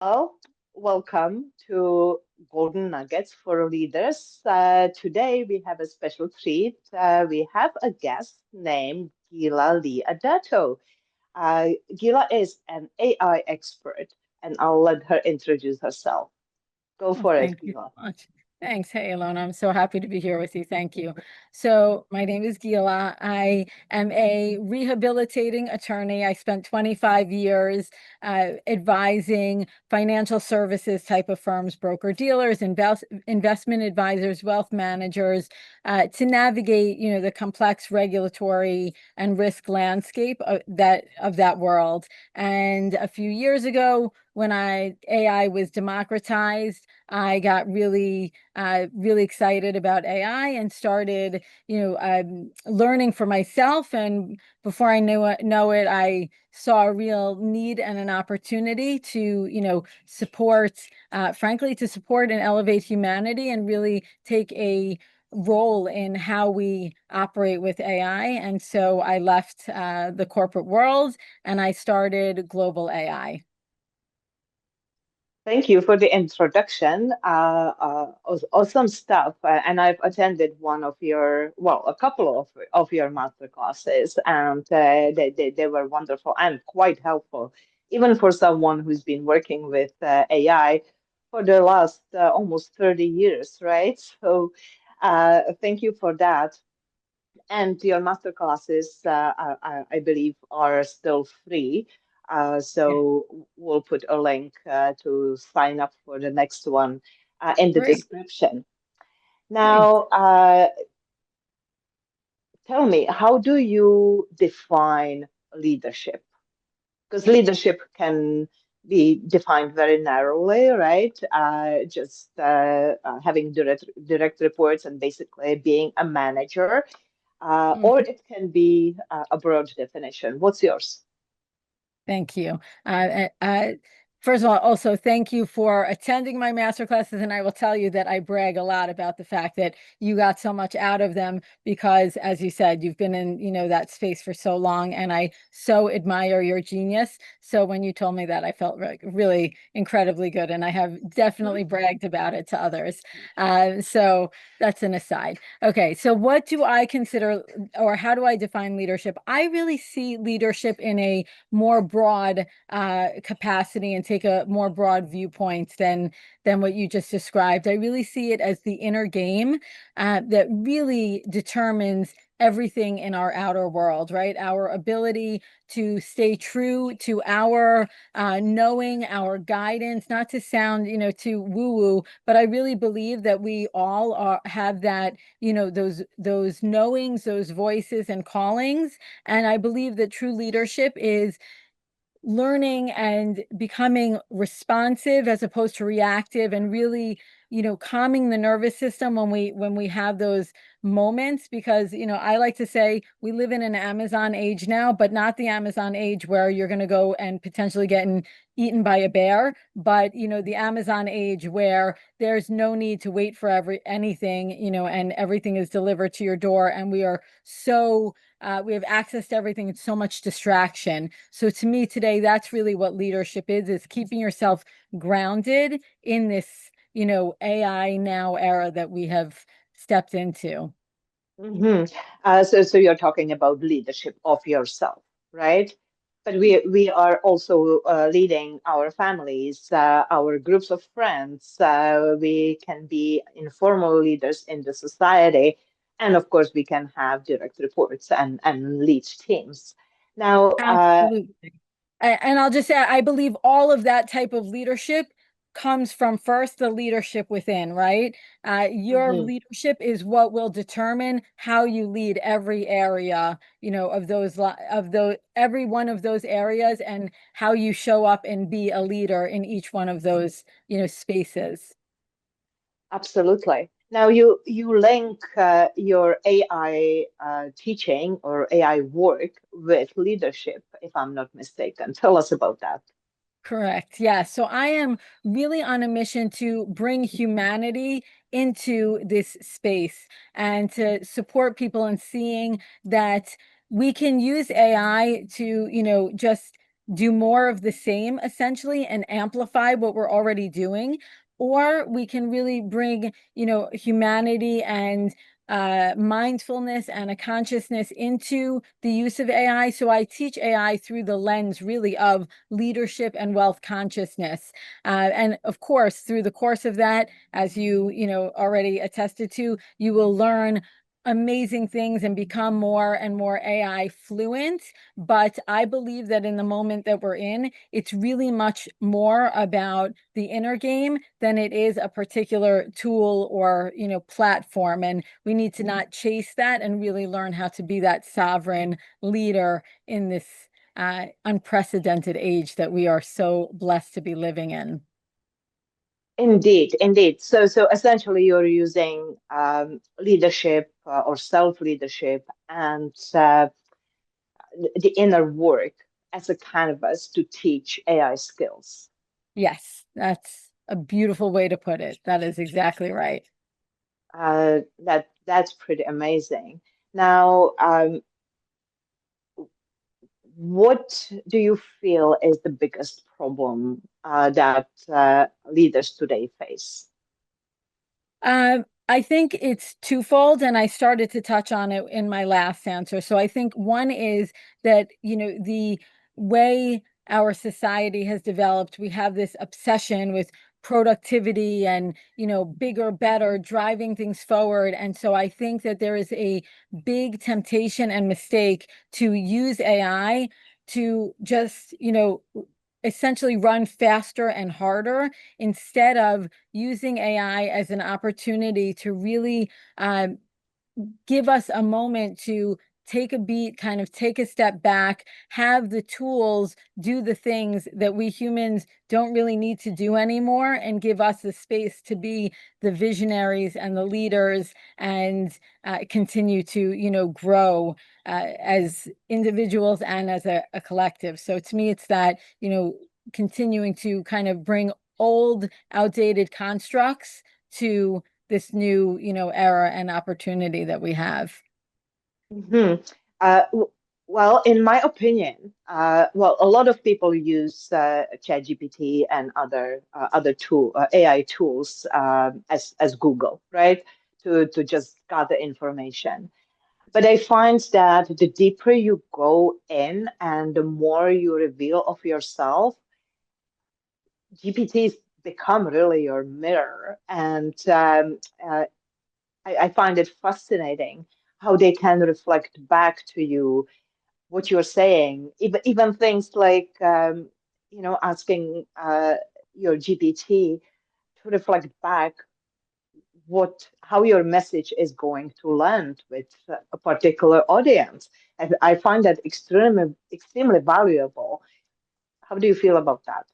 Well, welcome to Golden Nuggets for Leaders. Today we have a special treat. We have a guest named Gila Adato. Gila is an AI expert, and I'll let her introduce herself. Go Oh, for it, thank you Gila. so much. Thanks. Hey, Ilona. I'm so happy to be here with you. Thank you. So, my name is Gila. I am a rehabilitating attorney. I spent 25 years advising financial services type of firms, broker dealers, investment advisors, wealth managers, to navigate, the complex regulatory and risk landscape of that world. And a few years ago, when AI was democratized, I got really excited about AI and started, learning for myself. And before I know it, I saw a real need and an opportunity to, frankly, to support and elevate humanity and really take a role in how we operate with AI. And so I left the corporate world and I started Global AI. Thank you for the introduction. Awesome stuff. And I've attended a couple of your master classes, and they were wonderful and quite helpful, even for someone who's been working with AI for the last almost 30 years, right? So thank you for that. And your master classes, I believe, are still free. Yeah, So we'll put a link to sign up for the next one in the great. description. Thanks. Now, tell me, how do you define leadership? Because leadership can be defined very narrowly, right? Just having direct reports and basically being a manager, or it can be a broad definition. What's yours? Thank you. First of all, also thank you for attending my master classes. And I will tell you that I brag a lot about the fact that you got so much out of them because, as you said, you've been in, that space for so long, and I so admire your genius. So when you told me that, I felt really incredibly good, and I have definitely bragged about it to others. So that's an aside. Okay, so what do I consider, or how do I define leadership? I really see leadership in a more broad capacity and take a more broad viewpoint than what you just described. I really see it as the inner game that really determines everything in our outer world, right? Our ability to stay true to our knowing, our guidance, not to sound, too woo-woo, but I really believe that we all have that, those knowings, those voices and callings. And I believe that true leadership is learning and becoming responsive as opposed to reactive, and really, calming the nervous system when we have those moments. Because, I like to say we live in an Amazon age now, but not the Amazon age where you're going to go and potentially getting eaten by a bear, but, the Amazon age where there's no need to wait for anything, and everything is delivered to your door, and we have access to everything. It's so much distraction. So to me today, that's really what leadership is keeping yourself grounded in this, AI now era that we have stepped into. hmm so you're talking about leadership of yourself, right? But we are also leading our families, our groups of friends. We can be informal leaders in the society, and of course, we can have direct reports and lead teams. Now, Absolutely. And I'll just say, I believe all of that type of leadership comes from first the leadership within, right? Your mhm. leadership is what will determine how you lead every area, of every one of those areas, and how you show up and be a leader in each one of those, spaces. Absolutely. Now you link your AI teaching or AI work with leadership, if I'm not mistaken. Tell us about that. Correct. Yeah. So I am really on a mission to bring humanity into this space and to support people in seeing that we can use AI to, just do more of the same essentially and amplify what we're already doing, or we can really bring, humanity and mindfulness and a consciousness into the use of AI. So I teach AI through the lens really of leadership and wealth consciousness. And of course, through the course of that, as already attested to, you will learn amazing things and become more and more AI fluent. But I believe that in the moment that we're in, it's really much more about the inner game than it is a particular tool or, platform. And we need to not chase that and really learn how to be that sovereign leader in this unprecedented age that we are so blessed to be living in. Indeed, indeed. So essentially, you're using leadership or self-leadership and the inner work as a canvas to teach AI skills. Yes, that's a beautiful way to put it. That is exactly right. That's pretty amazing. Now, what do you feel is the biggest problem that leaders today face? I think it's twofold, and I started to touch on it in my last answer. So I think one is that, the way our society has developed, we have this obsession with productivity and, bigger, better, driving things forward. And so I think that there is a big temptation and mistake to use AI to just, essentially run faster and harder instead of using AI as an opportunity to really give us a moment to take a beat, kind of take a step back, have the tools do the things that we humans don't really need to do anymore, and give us the space to be the visionaries and the leaders and continue to, grow as individuals and as a collective. So to me, it's that, continuing to kind of bring old, outdated constructs to this new, era and opportunity that we have. Mhm. Well, in my opinion, well, a lot of people use ChatGPT and other AI tools as Google, right? To just gather information. But I find that the deeper you go in and the more you reveal of yourself, GPTs become really your mirror. And I find it fascinating how they can reflect back to you what you're saying. Even things like, asking your GPT to reflect back how your message is going to land with a particular audience. And I find that extremely valuable. How do you feel about that?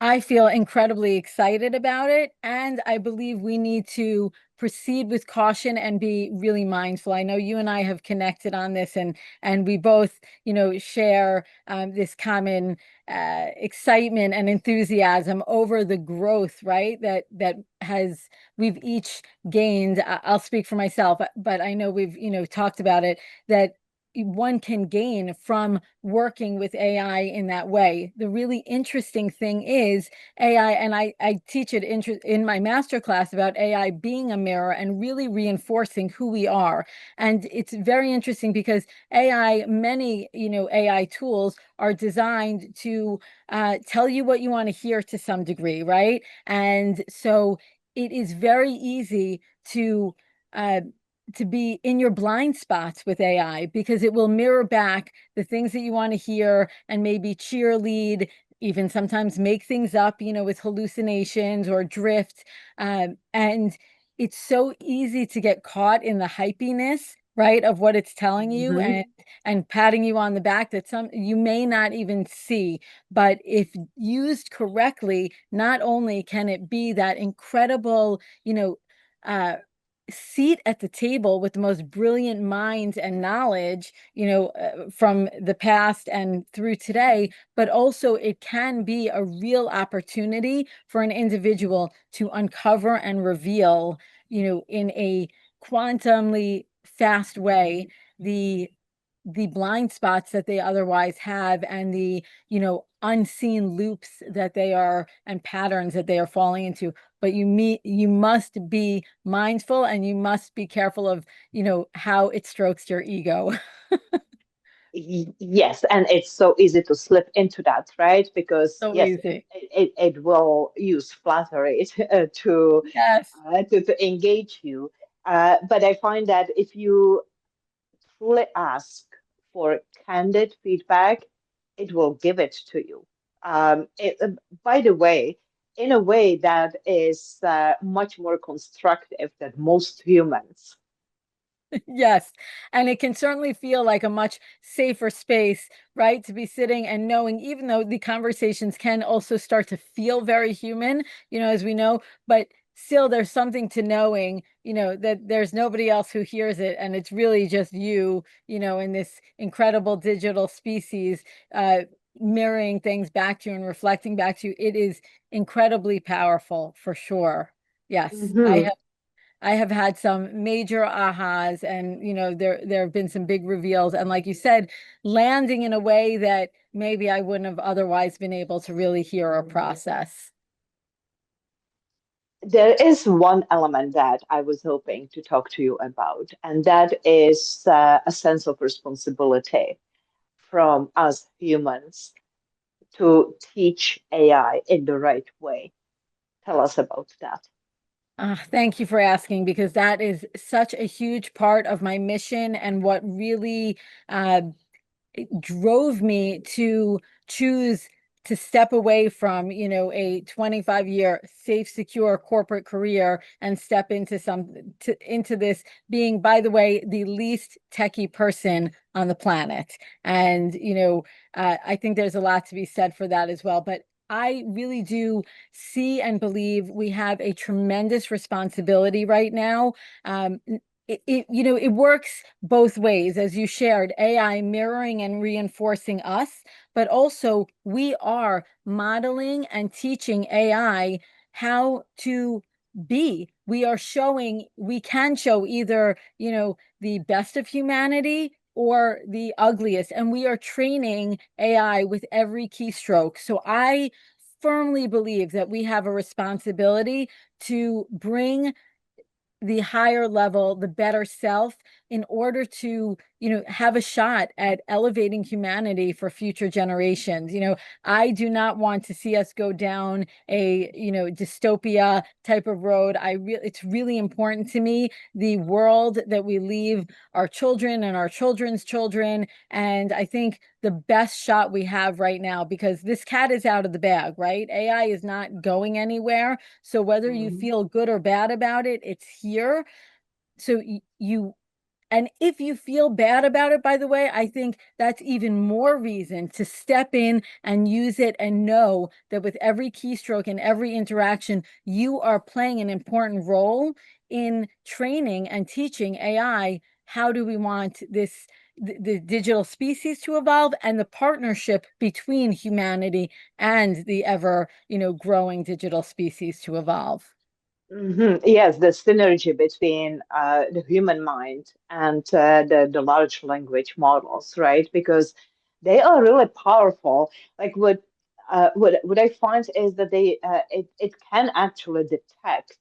I feel incredibly excited about it, and I believe we need to proceed with caution and be really mindful. I know you and I have connected on this, and we both, share this common excitement and enthusiasm over the growth, right? That has we've each gained. I'll speak for myself, but I know we've, talked about it, that one can gain from working with AI in that way. The really interesting thing is AI, and I teach it in my master class about AI being a mirror and really reinforcing who we are. And it's very interesting because many, AI tools are designed to tell you what you want to hear to some degree, right? And so it is very easy uh, to be in your blind spots with AI because it will mirror back the things that you want to hear and maybe cheerlead, even sometimes make things up, with hallucinations or drift. And it's so easy to get caught in the hypiness, right, of what it's telling you Hmm. and patting you on the back that some you may not even see. But if used correctly, not only can it be that incredible, uh, seat at the table with the most brilliant minds and knowledge, from the past and through today, but also it can be a real opportunity for an individual to uncover and reveal, in a quantumly fast way, the the blind spots that they otherwise have and the, unseen loops that they are and patterns that they are falling into. But you must be mindful and you must be careful of, how it strokes your ego. Yes, and it's so easy to slip into that, right? Because So yes, easy. it will use flattery Yes. to engage you. But I find that if you truly ask for candid feedback, it will give it to you. By the way, in a way that is much more constructive than most humans. Yes. And it can certainly feel like a much safer space, right? To be sitting and knowing, even though the conversations can also start to feel very human, as we know, but still there's something to knowing, that there's nobody else who hears it. And it's really just you, in this incredible digital species, mirroring things back to you and reflecting back to you. It is incredibly powerful for sure. Yes. Mhm. I have had some major ahas and there have been some big reveals and like you said, landing in a way that maybe I wouldn't have otherwise been able to really hear or process. There is one element that I was hoping to talk to you about, and that is a sense of responsibility from us humans to teach AI in the right way. Tell us about that. Thank you for asking because that is such a huge part of my mission and what really uh, it drove me to choose to step away from, a 25-year safe, secure corporate career and step into this being, by the way, the least techie person on the planet. And, I think there's a lot to be said for that as well. But I really do see and believe we have a tremendous responsibility right now. It works both ways, as you shared, AI mirroring and reinforcing us, but also we are modeling and teaching AI how to be. We can show either, the best of humanity or the ugliest, and we are training AI with every keystroke. So I firmly believe that we have a responsibility to bring the higher level, the better self in order to, have a shot at elevating humanity for future generations. I do not want to see us go down a, dystopia type of road. It's really important to me, the world that we leave our children and our children's children. And I think the best shot we have right now, because this cat is out of the bag, right? AI is not going anywhere. So whether you Mhm. feel good or bad about it, it's here. So you and if you feel bad about it, by the way, I think that's even more reason to step in and use it and know that with every keystroke and every interaction, you are playing an important role in training and teaching AI. How do we want the digital species to evolve and the partnership between humanity and the ever, growing digital species to evolve? Yes, the synergy between the human mind and the large language models, right? Because they are really powerful. Like what I find is that it can actually detect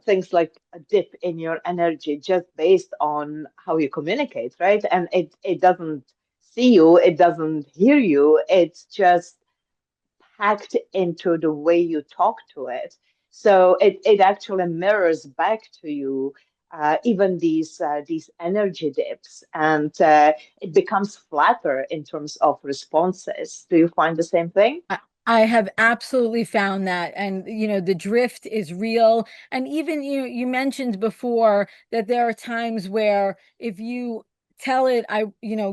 things like a dip in your energy just based on how you communicate, right? And it doesn't see you, it doesn't hear you, it's just packed into the way you talk to it. So it actually mirrors back to you even these energy dips, and it becomes flatter in terms of responses. Do you find the same thing? I have absolutely found that. And, the drift is real. And even you mentioned before that there are times where if you tell it,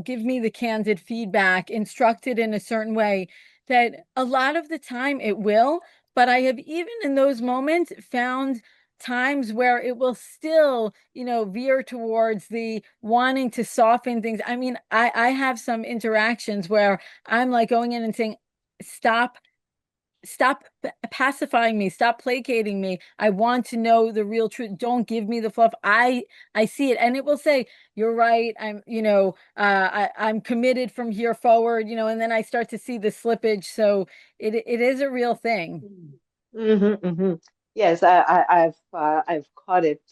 give me the candid feedback, instruct it in a certain way, that a lot of the time it will. But I have even in those moments found times where it will still, veer towards the wanting to soften things. I mean, I have some interactions where I'm like going in and saying, stop stop pacifying me, stop placating me. I want to know the real truth. Don't give me the fluff. I see it, and it will say, you're right. I'm committed from here forward, and then I start to see the slippage. So it is a real thing. Mm-hmm. Yes, I've caught it,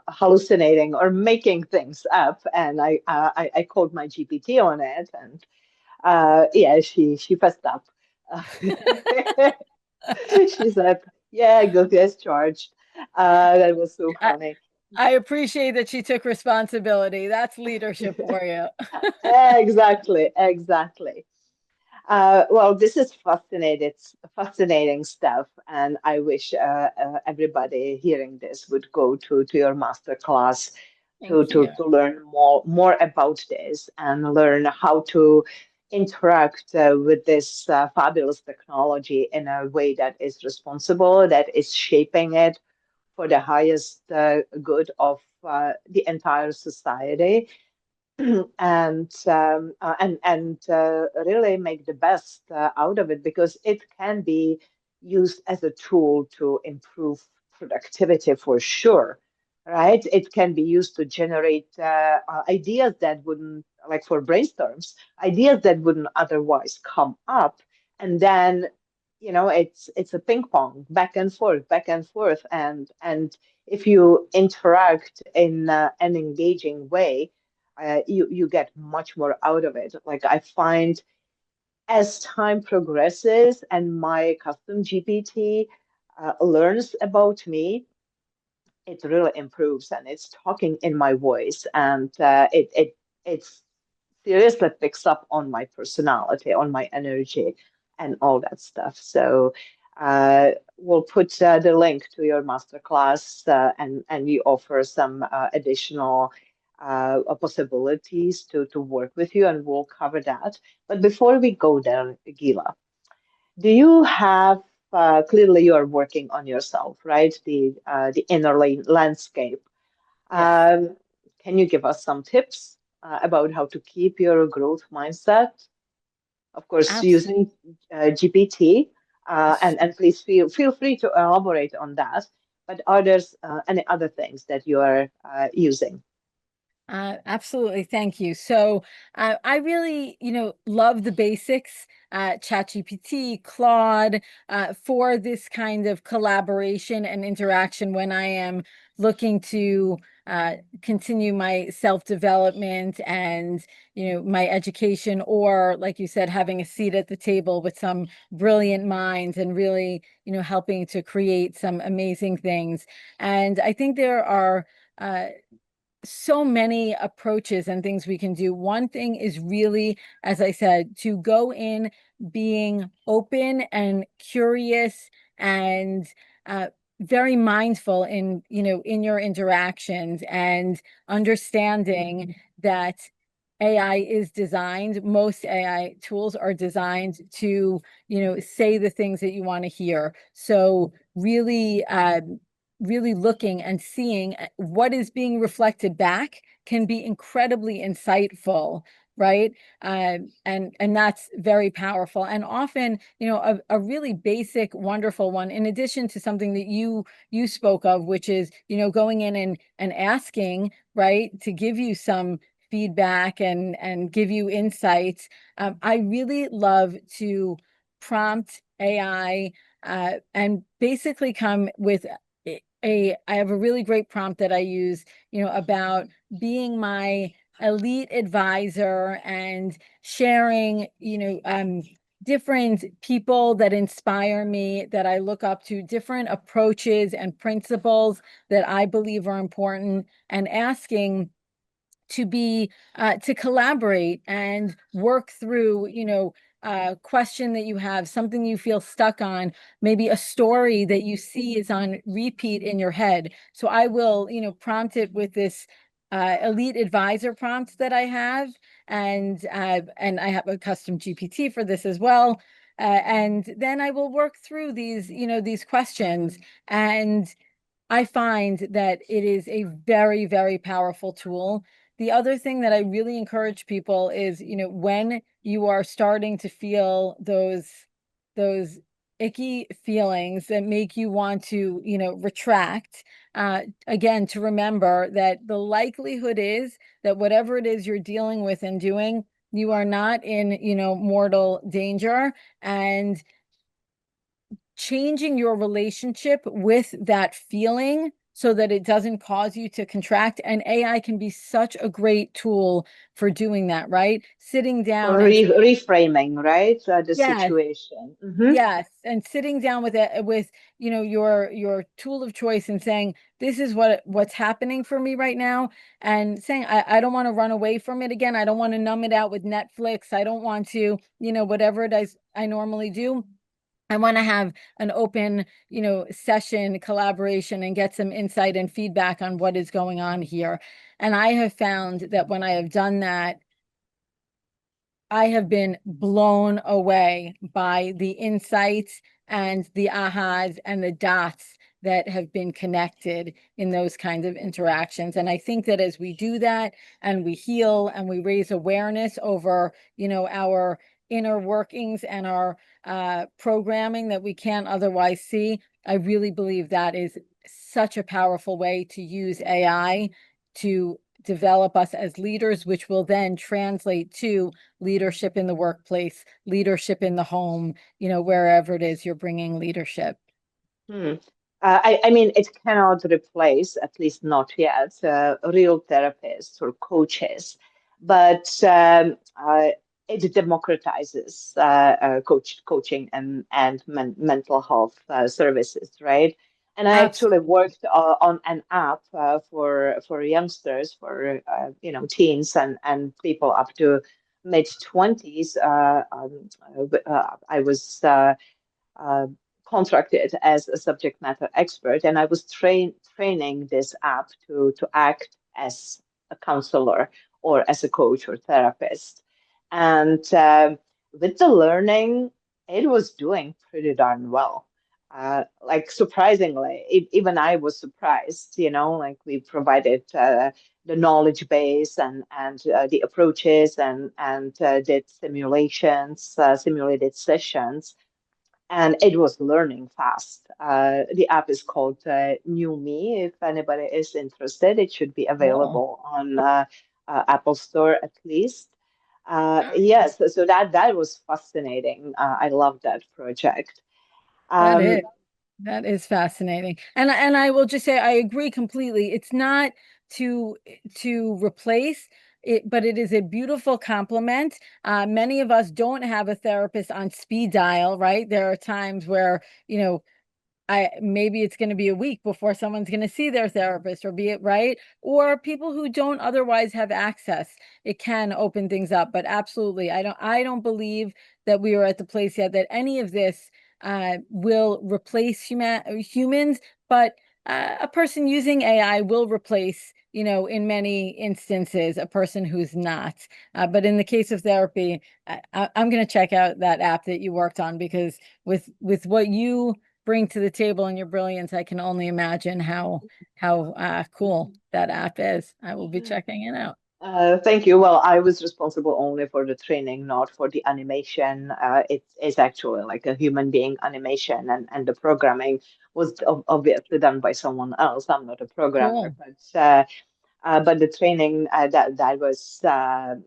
hallucinating or making things up, and I called my GPT on it, and yeah, she fessed up. Uh, she said, "Yeah, guilty as charged." That was so I, funny. I appreciate that she took responsibility. That's leadership for you. Exactly, exactly. Well, this is fascinating stuff, and I wish everybody hearing this would go to your master class Thank you. to learn more about this and learn how to interact with this fabulous technology in a way that is responsible, that is shaping it for the highest good of the entire society and really make the best out of it because it can be used as a tool to improve productivity for sure, right? It can be used to generate ideas that wouldn't, like for brainstorms, ideas that wouldn't otherwise come up, and then it's a ping pong back and forth, and if you interact in an engaging way you get much more out of it. Like I find as time progresses and my custom GPT learns about me, it really improves and it's talking in my voice and it's seriously picks up on my personality, on my energy, and all that stuff. So we'll put the link to your masterclass, and you offer some additional possibilities to work with you, and we'll cover that. But before we go there, Gila, do you have clearly you are working on yourself, right? The inner landscape. Yes. Um, can you give us some tips about how to keep your growth mindset? Of course, Abs using GPT, and please feel free to elaborate on that. But are there any other things that you are using? Absolutely. Thank you. So I really, love the basics, ChatGPT, Claude, for this kind of collaboration and interaction when I am looking to continue my self-development and, my education, or like you said, having a seat at the table with some brilliant minds and really, helping to create some amazing things. And I think there are so many approaches and things we can do. One thing is really, as I said, to go in being open and curious and very mindful in, in your interactions and understanding that AI is designed, most AI tools are designed to, say the things that you want to hear. So really, really looking and seeing what is being reflected back can be incredibly insightful, right? And that's very powerful. And often, a really basic, wonderful one, in addition to something that you spoke of, which is, going in and asking, right, to give you some feedback and give you insights. I really love to prompt AI and basically come with I have a really great prompt that I use, about being my elite advisor and sharing, different people that inspire me, that I look up to, different approaches and principles that I believe are important, and asking to be to collaborate and work through, question that you have, something you feel stuck on, maybe a story that you see is on repeat in your head. So I will, prompt it with this elite advisor prompt that I have, and I have a custom GPT for this as well. And then I will work through these, these questions, and I find that it is a very, very powerful tool. The other thing that I really encourage people is, when you are starting to feel those those icky feelings that make you want to, retract, again, to remember that the likelihood is that whatever it is you're dealing with and doing, you are not in, mortal danger. And changing your relationship with that feeling so that it doesn't cause you to contract. And AI can be such a great tool for doing that, right? Sitting For down and reframing, right? The yes, situation. Hmm. yes, and sitting down with it with, your tool of choice and saying, this is what's happening for me right now, and saying, I don't want to run away from it again. I don't want to numb it out with Netflix. I don't want to, whatever it is I normally do. I want to have an open, session, collaboration, and get some insight and feedback on what is going on here. And I have found that when I have done that, I have been blown away by the insights and the ahas and the dots that have been connected in those kinds of interactions. And I think that as we do that and we heal and we raise awareness over, our inner workings and our programming that we can't otherwise see, I really believe that is such a powerful way to use AI to develop us as leaders, which will then translate to leadership in the workplace, leadership in the home, wherever it is you're bringing leadership. Hmm. I mean, it cannot replace, at least not yet, real therapists or coaches, but it democratizes coaching and mental health services, right? And I actually Absolutely. worked on an app for youngsters, for teens and people up to mid 20s. I was. Uh, Contracted as a subject matter expert, and I was training this app to act as a counselor or as a coach or therapist. And with the learning, it was doing pretty darn well. Like surprisingly, even I was surprised. Like we provided the knowledge base and the approaches and did simulated sessions, and it was learning fast. The app is called New Me. If anybody is interested, it should be Cool. available on Apple Store at least. Yes, so that was fascinating. I love that project. That Um, is. That is fascinating. And I will just say I agree completely. It's not to replace it, but it is a beautiful complement. Many of us don't have a therapist on speed dial, right? There are times where, maybe it's going to be a week before someone's going to see their therapist, or be it right, or people who don't otherwise have access. It can open things up, but absolutely, I don't believe that we are at the place yet that any of this will replace humans, but a person using AI will replace, in many instances, a person who's not. But in the case of therapy, I'm going to check out that app that you worked on, because with what you bring to the table and your brilliance, I can only imagine how cool that app is. I will be checking it out. Thank you. Well, I was responsible only for the training, not for the animation. It is actually like a human being animation, and the programming was obviously done by someone else. I'm not a programmer, Cool. but the training that was a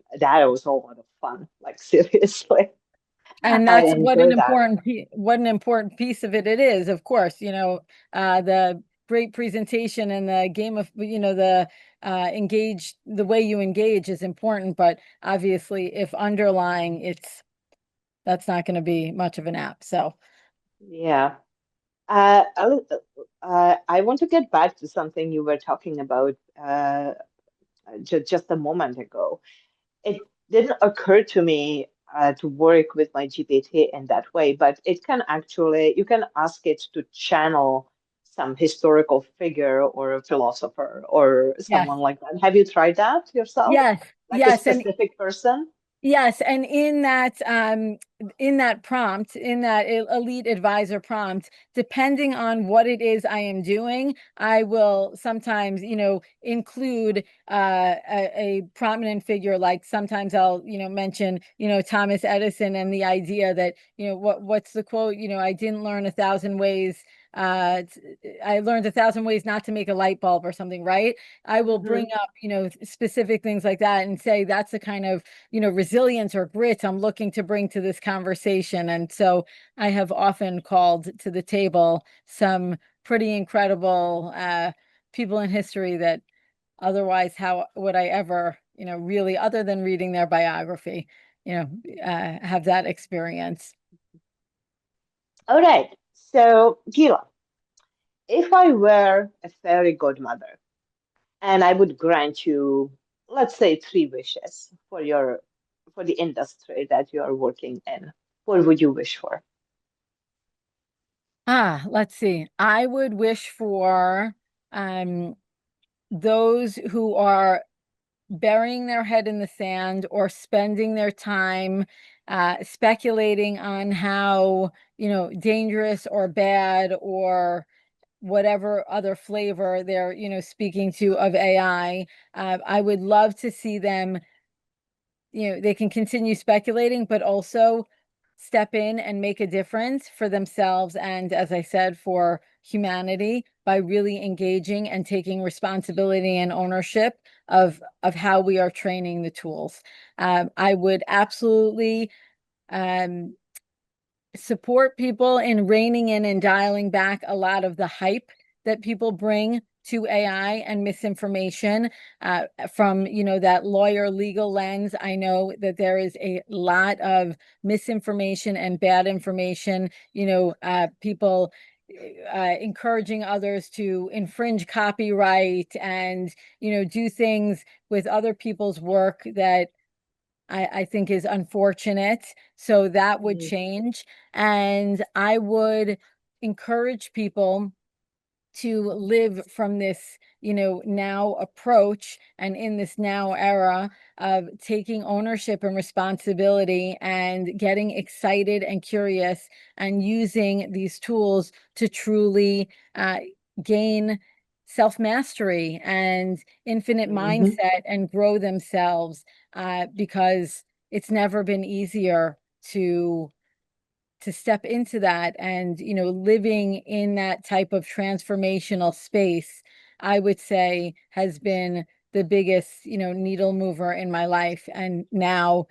lot of fun. Like seriously, And I that's enjoyed that. what an important piece of it is, of course, the great presentation and the game of, the engage, the way you engage is important, but obviously if underlying, that's not going to be much of an app. So Yeah. I want to get back to something you were talking about just a moment ago. It didn't occur to me to work with my GPT in that way, but it can actually, you can ask it to channel some historical figure or a philosopher or yes, someone like that. Have you tried that yourself? yes, Like a yes. And specific person? yes, and in that in that prompt, in that elite advisor prompt, depending on what it is I am doing, I will sometimes, include a prominent figure. Like sometimes I'll, mention, Thomas Edison and the idea that, what's the quote? I didn't learn 1,000 ways. I learned 1,000 ways not to make a light bulb or something, right? I will bring up, specific things like that and say that's the kind of, resilience or grit I'm looking to bring to this conversation. And so I have often called to the table some pretty incredible people in history that otherwise, how would I ever, really, other than reading their biography, have that experience. All right. So, Gila, if I were a fairy godmother and I would grant you, let's say, three wishes for the industry that you are working in, what would you wish for? Let's see. I would wish for um, those who are burying their head in the sand or spending their time speculating on how, dangerous or bad or whatever other flavor they're, speaking to of AI. I would love to see them, they can continue speculating, but also step in and make a difference for themselves and, as I said, for humanity by really engaging and taking responsibility and ownership of how we are training the tools. I would absolutely um, support people in reining in and dialing back a lot of the hype that people bring to AI and misinformation from, that lawyer legal lens. I know that there is a lot of misinformation and bad information, people encouraging others to infringe copyright and, do things with other people's work that I think is unfortunate. So that would Mhm. change. And I would encourage people to live from this, now approach and in this now era of taking ownership and responsibility and getting excited and curious and using these tools to truly gain self-mastery and infinite Mhm. mindset and grow themselves because it's never been easier to step into that and, living in that type of transformational space, I would say has been the biggest, needle mover in my life. And now,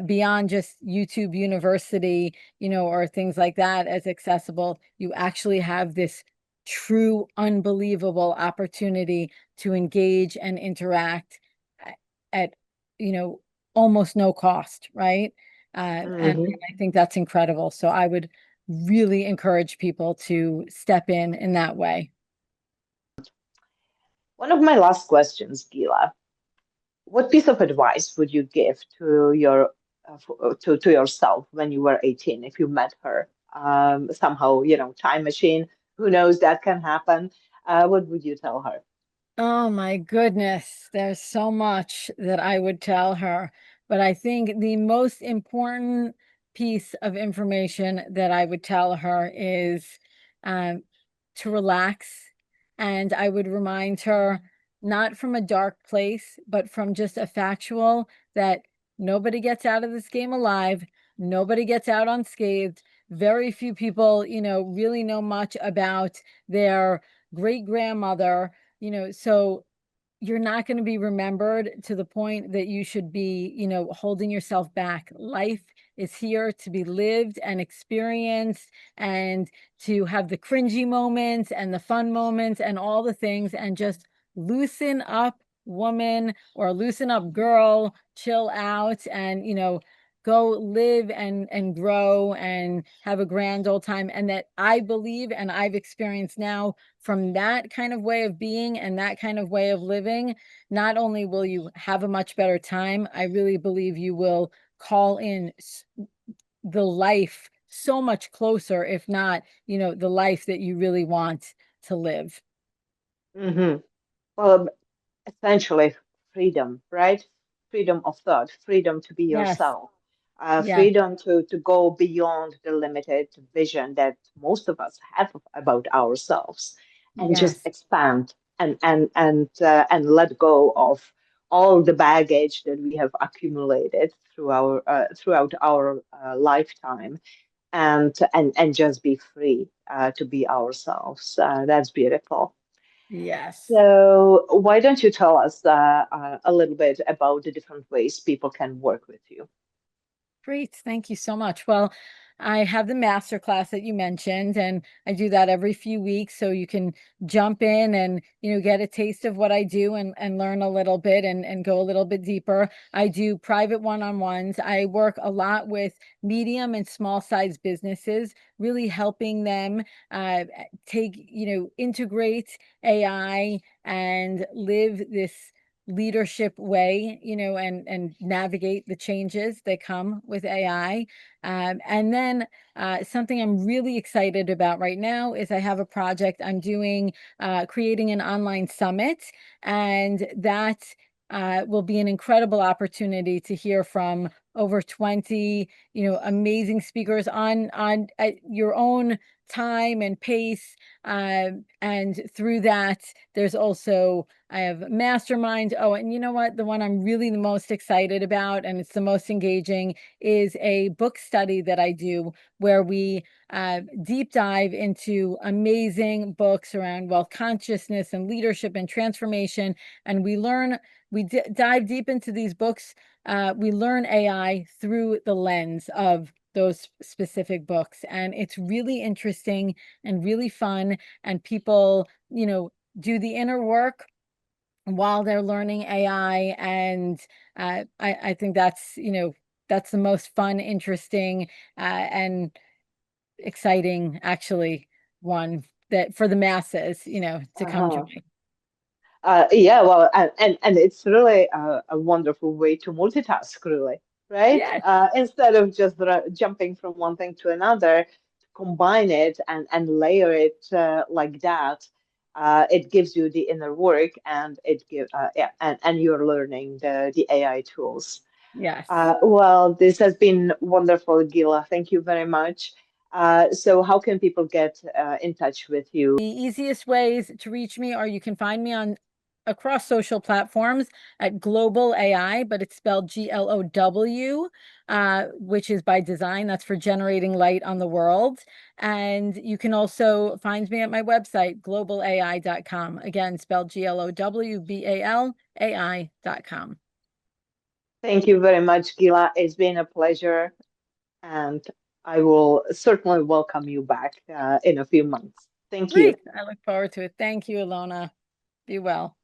beyond just YouTube University, or things like that as accessible, you actually have this true, unbelievable opportunity to engage and interact at, you know, almost no cost, right? And Mhm. I think that's incredible. So I would really encourage people to step in that way. One of my last questions, Gila. What piece of advice would you give to to yourself when you were 18 if you met her somehow, time machine, who knows that can happen. What would you tell her? Oh my goodness, there's so much that I would tell her. But I think the most important piece of information that I would tell her is um, to relax. And I would remind her, not from a dark place, but from just a factual that nobody gets out of this game alive, nobody gets out unscathed. Very few people, really know much about their great grandmother, so you're not going to be remembered to the point that you should be, holding yourself back. Life is here to be lived and experienced and to have the cringy moments and the fun moments and all the things, and just loosen up, woman, or loosen up, girl, chill out and, go live and grow and have a grand old time. And that I believe and I've experienced now, from that kind of way of being and that kind of way of living, not only will you have a much better time, I really believe you will call in the life so much closer, if not, the life that you really want to live. Hmm. Well, essentially freedom, right? Freedom of thought, freedom to be Yes. yourself. Yeah. freedom to go beyond the limited vision that most of us have about ourselves, and just Yes. expand and let go of all the baggage that we have accumulated throughout our lifetime, and just be free to be ourselves. That's beautiful. Yes. So, why don't you tell us a little bit about the different ways people can work with you? Great. Thank you so much. Well, I have the master class that you mentioned, and I do that every few weeks. So you can jump in and, get a taste of what I do and learn a little bit and go a little bit deeper. I do private one-on-ones. I work a lot with medium and small size businesses, really helping them integrate AI and live this leadership way, and navigate the changes that come with AI. And then something I'm really excited about right now is I have a project I'm doing, creating an online summit, and that will be an incredible opportunity to hear from over 20, amazing speakers on at your own time and pace. And through that, there's also I have mastermind. Oh, and you know what? The one I'm really the most excited about, and it's the most engaging, is a book study that I do where we deep dive into amazing books around wealth consciousness and leadership and transformation. And we dive deep into these books. We learn AI through the lens of those specific books. And it's really interesting and really fun. And people, do the inner work while they're learning AI. And I think that's the most fun, interesting, and exciting, actually, one that for the masses, to come Uh-huh. join. Yeah, well, and it's really a wonderful way to multitask, really, right? Yeah. Instead of just jumping from one thing to another, combine it and layer it like that. It gives you the inner work, and yeah, and you're learning the AI tools. Yes. Well, this has been wonderful, Gila. Thank you very much. So, how can people get in touch with you? The easiest ways to reach me are you can find me on across social platforms at Global AI, but it's spelled GLOW, which is by design. That's for generating light on the world. And you can also find me at my website, globalai.com. Again, spelled GLOWBALAI.com. Thank you very much, Gila. It's been a pleasure, and I will certainly welcome you back in a few months. Thank you. Great. I look forward to it. Thank you, Ilona. Be well.